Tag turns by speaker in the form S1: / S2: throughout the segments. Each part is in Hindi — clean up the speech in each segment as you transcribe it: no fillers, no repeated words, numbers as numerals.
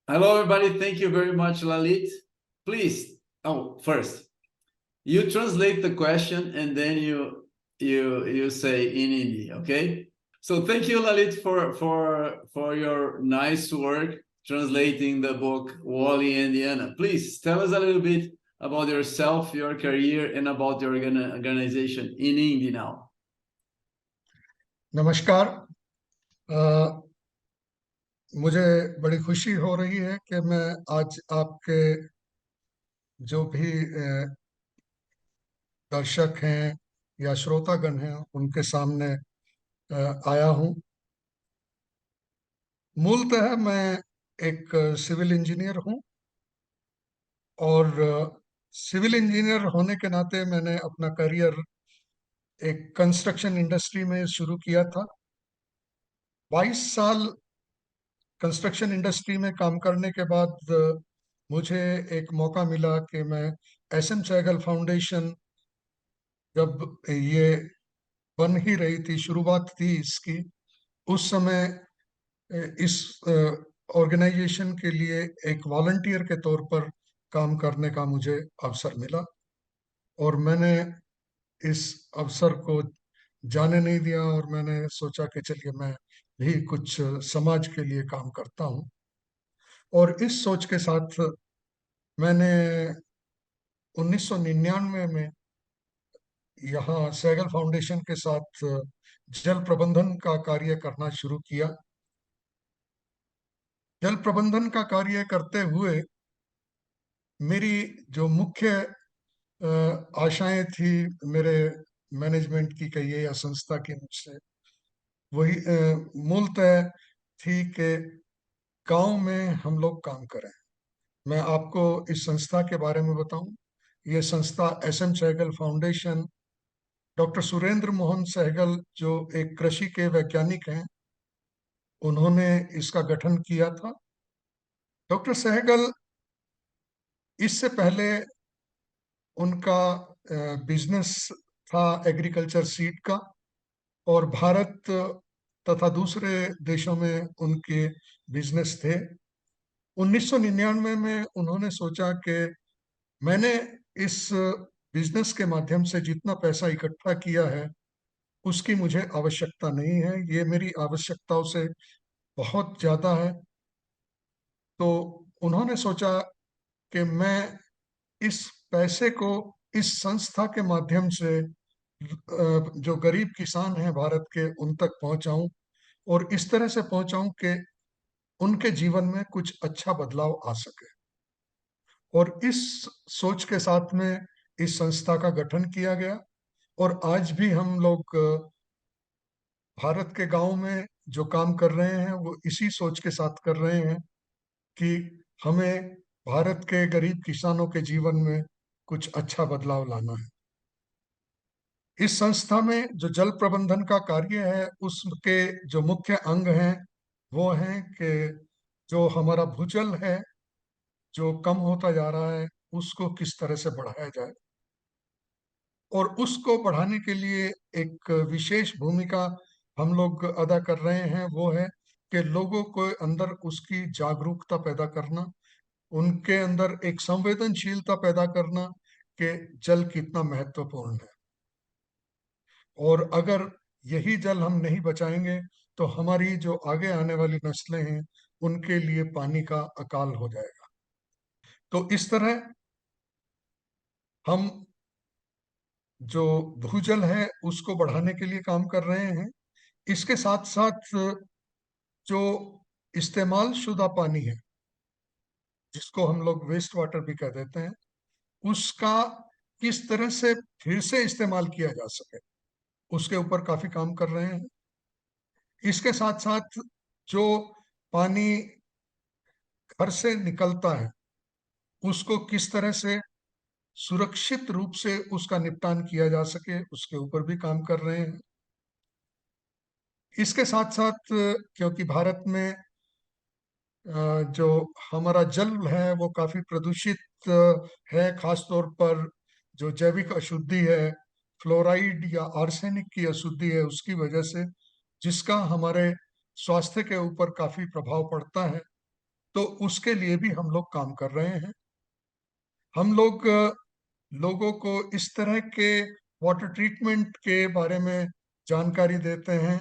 S1: Hello, everybody. Thank you very much, Lalit. Please, first, you translate the question and then you say in Hindi, okay? So thank you, Lalit, for your nice work translating the book Wally and Indiana. Please tell us a little bit about yourself, your career, and about your organization in Hindi now.
S2: नमस्कार। मुझे बड़ी खुशी हो रही है कि मैं आज आपके जो भी दर्शक हैं या श्रोतागण हैं उनके सामने आया हूं। मूलतः मैं एक सिविल इंजीनियर हूं और सिविल इंजीनियर होने के नाते मैंने अपना करियर एक कंस्ट्रक्शन इंडस्ट्री में शुरू किया था। 22 साल कंस्ट्रक्शन इंडस्ट्री में काम करने के बाद मुझे एक मौका मिला कि मैं एसएम सहगल फाउंडेशन, जब ये बन ही रही थी, शुरुआत थी इसकी, उस समय इस ऑर्गेनाइजेशन के लिए एक वॉलंटियर के तौर पर काम करने का मुझे अवसर मिला और मैंने इस अवसर को जाने नहीं दिया और मैंने सोचा कि चलिए मैं भी कुछ समाज के लिए काम करता हूं। और इस सोच के साथ मैंने 1999 में यहाँ सहगल फाउंडेशन के साथ जल प्रबंधन का कार्य करना शुरू किया। जल प्रबंधन का कार्य करते हुए मेरी जो मुख्य आशाएं थी मेरे मैनेजमेंट की कहिए या संस्था की मुझसे, वही मूलतः थी कि गांव में हम लोग काम करें। मैं आपको इस संस्था के बारे में बताऊं। ये संस्था SM Sehgal foundation, doctor Surendra Mohan Sehgal जो एक कृषि के वैज्ञानिक हैं, उन्होंने इसका गठन किया था। डॉक्टर सहगल इससे पहले उनका बिजनेस था एग्रीकल्चर सीड का और भारत तथा दूसरे देशों में उनके बिजनेस थे। 1999 में उन्होंने सोचा कि मैंने इस बिजनेस के माध्यम से जितना पैसा इकट्ठा किया है उसकी मुझे आवश्यकता नहीं है, ये मेरी आवश्यकताओं से बहुत ज़्यादा है। तो उन्होंने सोचा कि मैं इस पैसे को इस संस्था के माध्यम से जो गरीब किसान हैं भारत के उन तक पहुंचाऊं और इस तरह से पहुंचाऊं कि उनके जीवन में कुछ अच्छा बदलाव आ सके। और इस सोच के साथ में इस संस्था का गठन किया गया और आज भी हम लोग भारत के गांव में जो काम कर रहे हैं वो इसी सोच के साथ कर रहे हैं कि हमें भारत के गरीब किसानों के जीवन में कुछ अच्छा बदलाव लाना है। इस संस्था में जो जल प्रबंधन का कार्य है उसके जो मुख्य अंग हैं वो हैं कि जो हमारा भूजल है जो कम होता जा रहा है उसको किस तरह से बढ़ाया जाए और उसको बढ़ाने के लिए एक विशेष भूमिका हम लोग अदा कर रहे हैं। वो है कि लोगों को अंदर उसकी जागरूकता पैदा करना, उनके अंदर एक संवेदनशीलता पैदा करना कि जल कितना महत्वपूर्ण है और अगर यही जल हम नहीं बचाएंगे तो हमारी जो आगे आने वाली नस्लें हैं उनके लिए पानी का अकाल हो जाएगा। तो इस तरह हम जो भूजल है उसको बढ़ाने के लिए काम कर रहे हैं। इसके साथ साथ जो इस्तेमाल शुदा पानी है जिसको हम लोग वेस्ट वाटर भी कह देते हैं, उसका किस तरह से फिर से इस्तेमाल किया जा सके उसके ऊपर काफी काम कर रहे हैं। इसके साथ साथ जो पानी घर से निकलता है उसको किस तरह से सुरक्षित रूप से उसका निपटान किया जा सके उसके ऊपर भी काम कर रहे हैं। इसके साथ साथ क्योंकि भारत में जो हमारा जल है वो काफी प्रदूषित है, खास तौर पर जो जैविक अशुद्धि है, फ्लोराइड या आर्सेनिक की अशुद्धि है उसकी वजह से, जिसका हमारे स्वास्थ्य के ऊपर काफी प्रभाव पड़ता है। तो उसके लिए भी हम लोग काम कर रहे हैं। हम लोग लोगों को इस तरह के वाटर ट्रीटमेंट के बारे में जानकारी देते हैं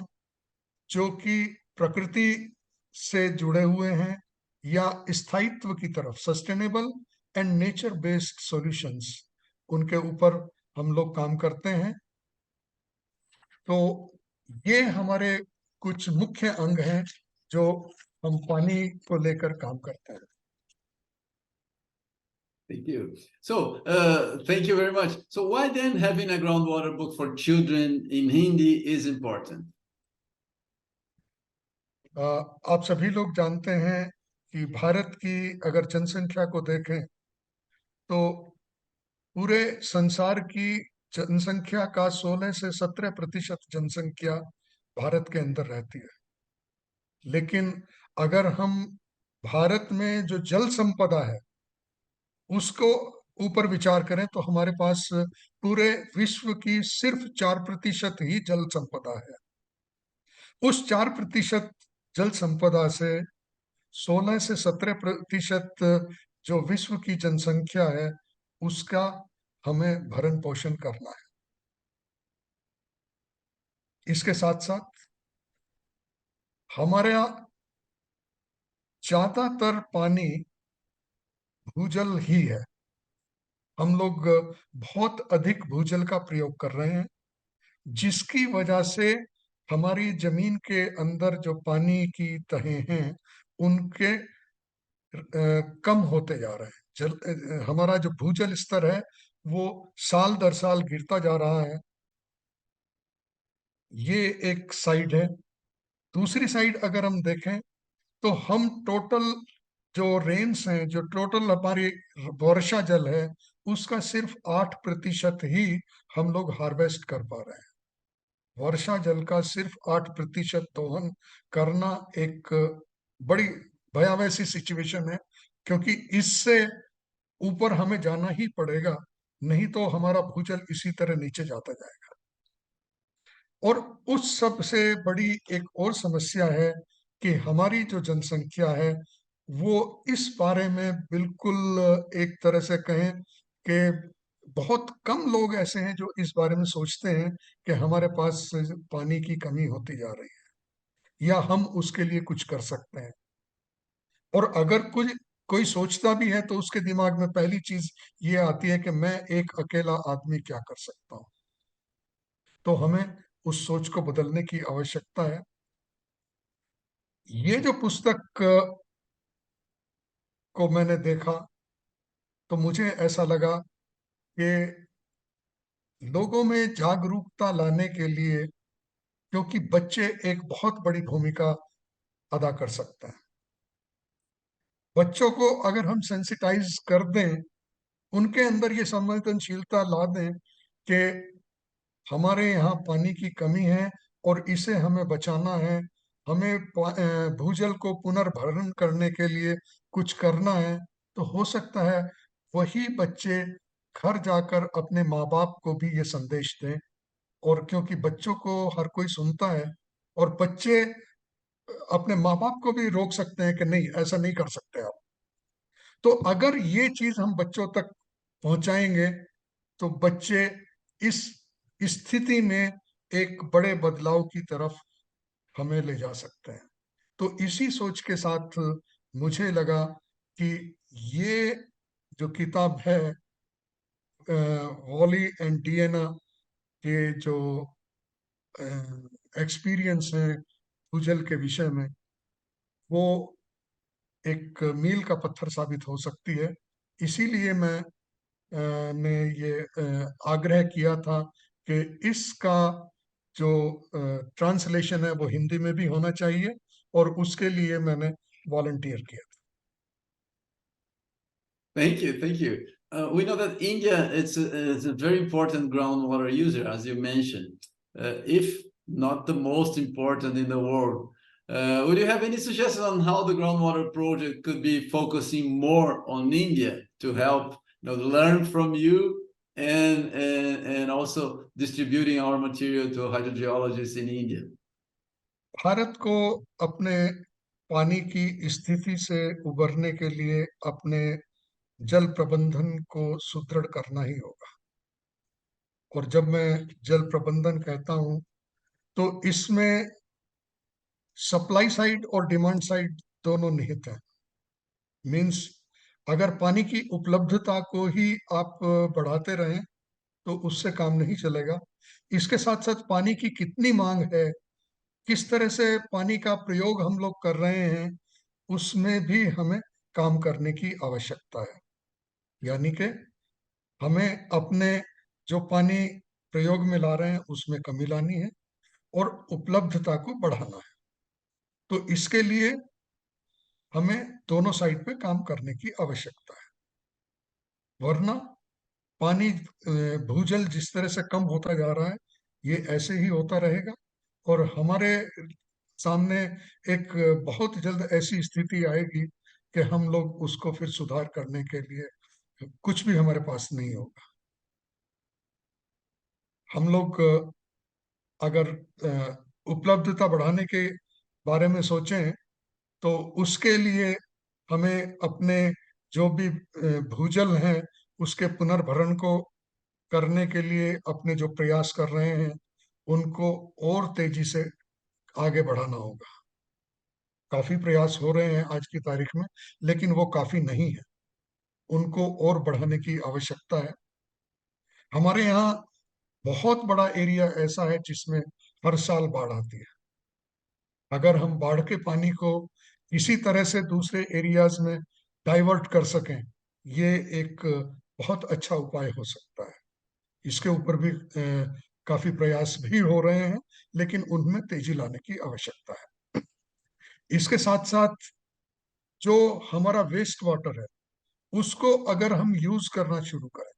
S2: जो कि प्रकृति से जुड़े हुए हैं या स्थायित्व की तरफ, sustainable and nature based solutions, उनके ऊपर हम लोग काम करते हैं। तो ये हमारे कुछ मुख्य अंग हैं जो हम पानी को लेकर काम करते हैं।
S1: Thank you. So, thank you very much. So, why then having a groundwater book for children in Hindi is important?
S2: आप सभी लोग जानते हैं कि भारत की अगर जनसंख्या को देखें तो पूरे संसार की जनसंख्या का 16 से 17% जनसंख्या भारत के अंदर रहती है। लेकिन अगर हम भारत में जो जल संपदा है उसको ऊपर विचार करें तो हमारे पास पूरे विश्व की सिर्फ 4% ही जल संपदा है। उस 4% जल संपदा से 16 से 17% जो विश्व की जनसंख्या है उसका हमें भरण पोषण करना है। इसके साथ साथ हमारे यहाँ ज्यादातर पानी भूजल ही है। हम लोग बहुत अधिक भूजल का प्रयोग कर रहे हैं जिसकी वजह से हमारी जमीन के अंदर जो पानी की तहें हैं उनके कम होते जा रहे हैं। हमारा जो भूजल स्तर है वो साल दर साल गिरता जा रहा है। ये एक साइड है। दूसरी साइड अगर हम देखें तो हम टोटल जो रेन्स हैं, जो टोटल हमारी वर्षा जल है उसका सिर्फ 8% ही हम लोग हार्वेस्ट कर पा रहे हैं। वर्षा जल का सिर्फ 8% दोहन करना एक बड़ी भयावह सी सिचुएशन है, क्योंकि इससे ऊपर हमें जाना ही पड़ेगा, नहीं तो हमारा भूजल इसी तरह नीचे जाता जाएगा। और उस सब से बड़ी एक और समस्या है कि हमारी जो जनसंख्या है वो इस बारे में बिल्कुल एक तरह से कहें कि बहुत कम लोग ऐसे हैं जो इस बारे में सोचते हैं कि हमारे पास पानी की कमी होती जा रही है या हम उसके लिए कुछ कर सकते हैं। और अगर कुछ कोई सोचता भी है तो उसके दिमाग में पहली चीज ये आती है कि मैं एक अकेला आदमी क्या कर सकता हूं। तो हमें उस सोच को बदलने की आवश्यकता है। ये जो पुस्तक को मैंने देखा तो मुझे ऐसा लगा कि लोगों में जागरूकता लाने के लिए, क्योंकि बच्चे एक बहुत बड़ी भूमिका अदा कर सकते हैं। बच्चों को अगर हम सेंसिटाइज कर दें, उनके अंदर ये संवेदनशीलता ला दें कि हमारे यहाँ पानी की कमी है और इसे हमें बचाना है, हमें भूजल को पुनर्भरण करने के लिए कुछ करना है, तो हो सकता है वही बच्चे घर जाकर अपने माँ बाप को भी ये संदेश दें। और क्योंकि बच्चों को हर कोई सुनता है और बच्चे अपने माँ बाप को भी रोक सकते हैं कि नहीं, ऐसा नहीं कर सकते आप। तो अगर ये चीज हम बच्चों तक पहुंचाएंगे तो बच्चे इस स्थिति में एक बड़े बदलाव की तरफ हमें ले जा सकते हैं। तो इसी सोच के साथ मुझे लगा कि ये जो किताब है वॉली एंड डिएना के जो एक्सपीरियंस है भूजल के विषय में, वो एक मील का पत्थर साबित हो सकती है। इसीलिए ने ये आग्रह किया था कि इसका जो ट्रांसलेशन है वो हिंदी में भी होना चाहिए, और उसके लिए मैंने वॉलंटियर किया था।
S1: Thank you, thank you. We know that India is a very important groundwater user, as you mentioned, if not the most important in the world. Would you have any suggestions on how the groundwater project could be focusing more on India to help, learn from you and also distributing our material to hydrogeologists in India?
S2: Bharat को अपने पानी की स्थिति से उबरने के लिए अपने जल प्रबंधन को सुदृढ़ करना ही होगा। और जब मैं जल प्रबंधन कहता हूं तो इसमें सप्लाई साइड और डिमांड साइड दोनों निहित है। मीन्स अगर पानी की उपलब्धता को ही आप बढ़ाते रहें तो उससे काम नहीं चलेगा। इसके साथ साथ पानी की कितनी मांग है, किस तरह से पानी का प्रयोग हम लोग कर रहे हैं, उसमें भी हमें काम करने की आवश्यकता है। यानी कि हमें अपने जो पानी प्रयोग में ला रहे हैं उसमें कमी लानी है और उपलब्धता को बढ़ाना है। तो इसके लिए हमें दोनों साइड पे काम करने की आवश्यकता है। वरना पानी भूजल जिस तरह से कम होता जा रहा है ये ऐसे ही होता रहेगा और हमारे सामने एक बहुत जल्द ऐसी स्थिति आएगी कि हम लोग उसको फिर सुधार करने के लिए कुछ भी हमारे पास नहीं होगा। हम लोग अगर उपलब्धता बढ़ाने के बारे में सोचें तो उसके लिए हमें अपने जो भी भूजल हैं उसके पुनर्भरण को करने के लिए अपने जो प्रयास कर रहे हैं उनको और तेजी से आगे बढ़ाना होगा। काफी प्रयास हो रहे हैं आज की तारीख में, लेकिन वो काफी नहीं है, उनको और बढ़ाने की आवश्यकता है। हमारे यहाँ बहुत बड़ा एरिया ऐसा है जिसमें हर साल बाढ़ आती है। अगर हम बाढ़ के पानी को किसी तरह से दूसरे एरियाज में डाइवर्ट कर सकें, ये एक बहुत अच्छा उपाय हो सकता है। इसके ऊपर भी काफी प्रयास भी हो रहे हैं, लेकिन उनमें तेजी लाने की आवश्यकता है। इसके साथ साथ जो हमारा वेस्ट वाटर है उसको अगर हम यूज करना शुरू करें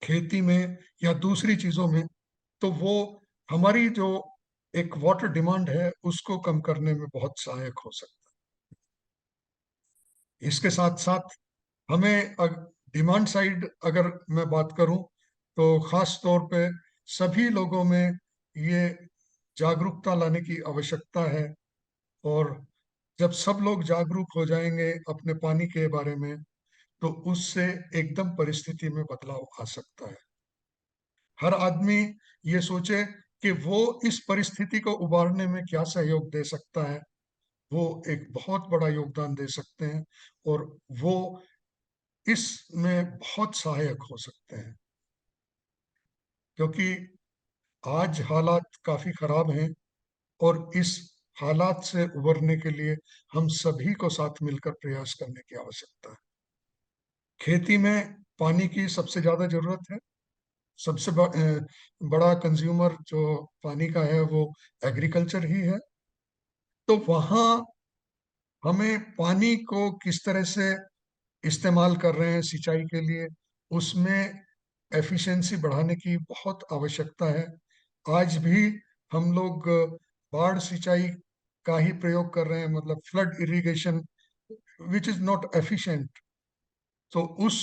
S2: खेती में या दूसरी चीजों में, तो वो हमारी जो एक वाटर डिमांड है उसको कम करने में बहुत सहायक हो सकता है। इसके साथ साथ हमें डिमांड साइड अगर मैं बात करूं तो खास तौर पे सभी लोगों में ये जागरूकता लाने की आवश्यकता है। और जब सब लोग जागरूक हो जाएंगे अपने पानी के बारे में तो उससे एकदम परिस्थिति में बदलाव आ सकता है। हर आदमी ये सोचे कि वो इस परिस्थिति को उबारने में क्या सहयोग दे सकता है, वो एक बहुत बड़ा योगदान दे सकते हैं और वो इसमें बहुत सहायक हो सकते हैं। क्योंकि आज हालात काफी खराब हैं और इस हालात से उबरने के लिए हम सभी को साथ मिलकर प्रयास करने की आवश्यकता है। खेती में पानी की सबसे ज्यादा जरूरत है। सबसे बड़ा कंज्यूमर जो पानी का है वो एग्रीकल्चर ही है। तो वहाँ हमें पानी को किस तरह से इस्तेमाल कर रहे हैं सिंचाई के लिए, उसमें एफिशिएंसी बढ़ाने की बहुत आवश्यकता है। आज भी हम लोग बाढ़ सिंचाई का ही प्रयोग कर रहे हैं, मतलब flood irrigation which is not efficient. तो उस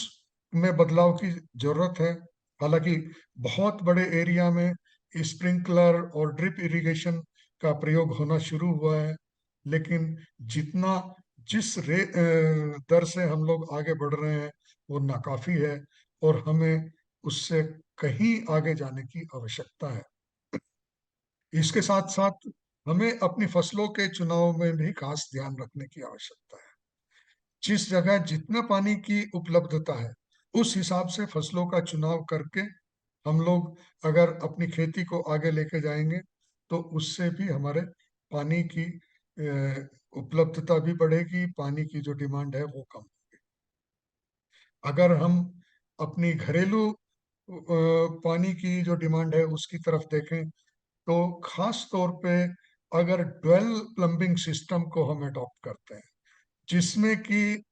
S2: में बदलाव की जरूरत है। हालांकि बहुत बड़े एरिया में स्प्रिंकलर और ड्रिप इरिगेशन का प्रयोग होना शुरू हुआ है, लेकिन जितना दर से हम लोग आगे बढ़ रहे हैं वो नाकाफी है और हमें उससे कहीं आगे जाने की आवश्यकता है। इसके साथ साथ हमें अपनी फसलों के चुनाव में भी खास ध्यान रखने की आवश्यकता है। जिस जगह जितना पानी की उपलब्धता है उस हिसाब से फसलों का चुनाव करके हम लोग अगर अपनी खेती को आगे लेके जाएंगे तो उससे भी हमारे पानी की उपलब्धता भी बढ़ेगी, पानी की जो डिमांड है वो कम होगी। अगर हम अपनी घरेलू पानी की जो डिमांड है उसकी तरफ देखें तो खास तौर पे अगर ड्वेल प्लम्बिंग सिस्टम को हम अडॉप्ट करते हैं, जिसमें कि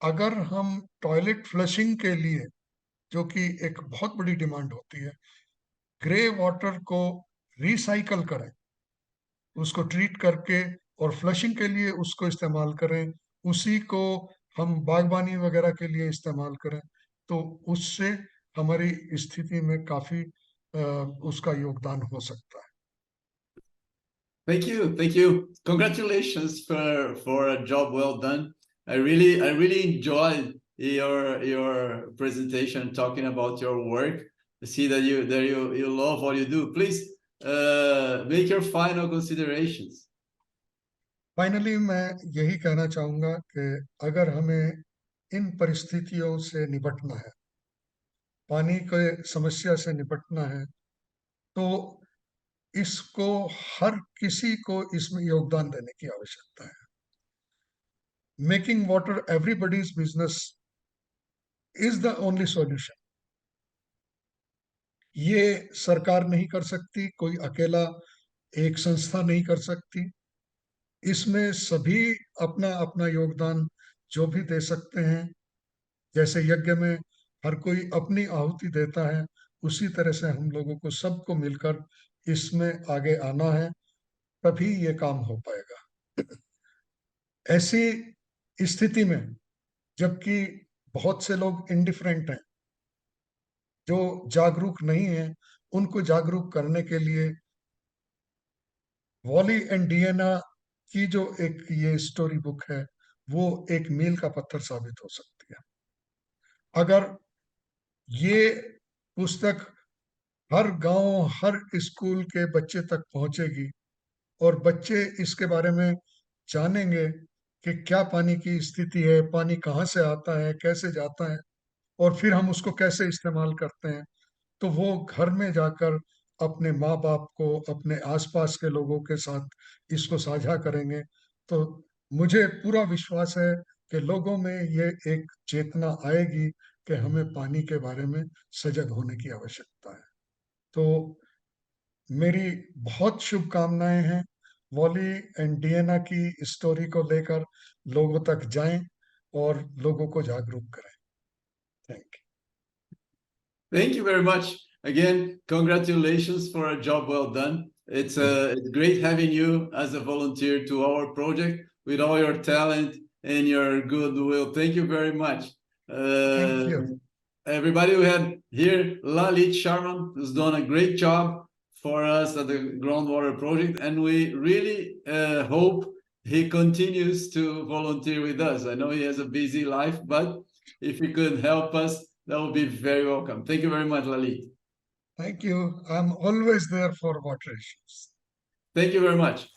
S2: अगर हम टॉयलेट फ्लशिंग के लिए, जो कि एक बहुत बड़ी डिमांड होती है, ग्रे वाटर को रिसाइकल करें, उसको ट्रीट करके और फ्लशिंग के लिए उसको इस्तेमाल करें, उसी को हम बागवानी वगैरह के लिए इस्तेमाल करें, तो उससे हमारी स्थिति में काफी उसका योगदान हो सकता है।
S1: Thank you, thank you. Congratulations for a job well done. I really enjoyed your presentation talking about your work. I see that you love what you do. Please make your final considerations.
S2: Finally मैं यही कहना चाहूंगा कि अगर हमें इन परिस्थितियों से निपटना है, पानी के समस्या से निपटना है, तो इसको हर किसी को इसमें योगदान देने की आवश्यकता है. Making water everybody's business is the only solution. ये सरकार नहीं कर सकती, कोई अकेला एक संस्था नहीं कर सकती. इसमें सभी अपना अपना योगदान जो भी दे सकते हैं, जैसे यज्ञ में हर कोई अपनी आहुति देता है, उसी तरह से हम लोगों को सबको मिलकर इसमें आगे आना है, तभी ये काम हो पाएगा. ऐसी स्थिति में जबकि बहुत से लोग इंडिफरेंट हैं, जो जागरूक नहीं हैं, उनको जागरूक करने के लिए वॉली एंड डियाना की जो एक ये स्टोरी बुक है, वो एक मील का पत्थर साबित हो सकती है. अगर ये पुस्तक हर गांव, हर स्कूल के बच्चे तक पहुंचेगी और बच्चे इसके बारे में जानेंगे कि क्या पानी की स्थिति है, पानी कहाँ से आता है, कैसे जाता है, और फिर हम उसको कैसे इस्तेमाल करते हैं, तो वो घर में जाकर अपने माँ बाप को, अपने आसपास के लोगों के साथ इसको साझा करेंगे. तो मुझे पूरा विश्वास है कि लोगों में ये एक चेतना आएगी कि हमें पानी के बारे में सजग होने की आवश्यकता है. तो मेरी बहुत शुभकामनाएं हैं. वॉली एंड डियाना की स्टोरी को लेकर लोगों तक जाएं और लोगों को जागरूक करें. Thank you.
S1: Thank you very much. Again, congratulations for a job well done. It's great having you as a volunteer to our project with all your talent and your goodwill. Thank you very much.
S2: Thank you.
S1: Everybody, we had here Lalit Sharma, who's done a great job for us at the Groundwater Project, and we really hope he continues to volunteer with us. I know he has a busy life, but if he could help us, that would be very welcome. Thank you very much, Lalit.
S2: Thank you. I'm always there for water issues.
S1: Thank you very much.